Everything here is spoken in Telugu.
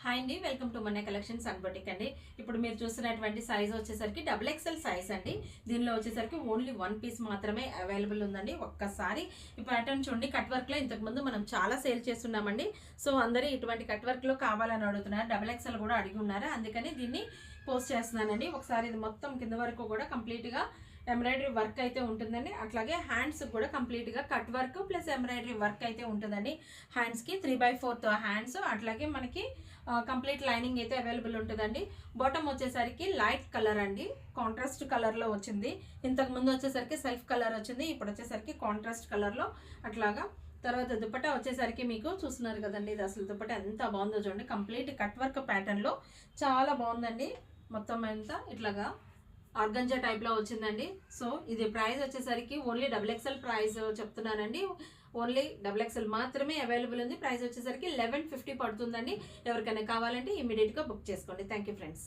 హాయ్ అండి, వెల్కమ్ టు మన కలెక్షన్స్ అండ్ బొటిక్ అండి. ఇప్పుడు మీరు చూస్తున్నటువంటి సైజ్ వచ్చేసరికి XXL సైజ్ అండి. దీనిలో వచ్చేసరికి ఓన్లీ 1 పీస్ మాత్రమే అవైలబుల్ ఉందండి. ఒక్కసారి ఈ ప్యాటర్న్ చూడండి. కట్ వర్క్లో ఇంతకుముందు మనం చాలా సేల్ చేస్తున్నామండి. సో అందరూ ఇటువంటి కట్ వర్క్లో కావాలని అడుగుతున్నారు. XXL కూడా అడిగి ఉన్నారు, అందుకని దీన్ని పోస్ట్ చేస్తున్నానండి. ఒకసారి ఇది మొత్తం కింద వరకు కూడా కంప్లీట్గా ఎంబ్రాయిడరీ వర్క్ అయితే ఉంటుందండి. అట్లాగే హ్యాండ్స్ కూడా కంప్లీట్గా cut work plus embroidery work అయితే ఉంటుందండి. హ్యాండ్స్కి 3/4 హ్యాండ్స్, అట్లాగే మనకి కంప్లీట్ లైనింగ్ అయితే అవైలబుల్ ఉంటుందండి. బాటమ్ వచ్చేసరికి లైట్ కలర్ అండి, కాంట్రాస్ట్ కలర్లో వచ్చింది. ఇంతకు ముందు వచ్చేసరికి సెల్ఫ్ కలర్ వచ్చింది, ఇప్పుడు వచ్చేసరికి కాంట్రాస్ట్ కలర్లో అట్లాగా. తర్వాత దుపట్టా వచ్చేసరికి మీకు చూస్తున్నారు కదండి, ఇది అసలు దుపట్టా ఎంత బాగుందో చూడండి. కంప్లీట్ కట్ వర్క్ ప్యాటర్న్లో చాలా బాగుందండి. మొత్తం అంతా ఇట్లాగా ఆర్గంజా టైప్లో వచ్చిందండి. సో ఇది ప్రైస్ వచ్చేసరికి ఓన్లీ XXL ప్రైస్ చెప్తున్నానండి. ఓన్లీ XXL మాత్రమే అవైలబుల్ ఉంది. ప్రైస్ వచ్చేసరికి 1150 పడుతుందండి. ఎవరికైనా కావాలంటే ఇమీడియట్గా బుక్ చేసుకోండి. Thank you friends.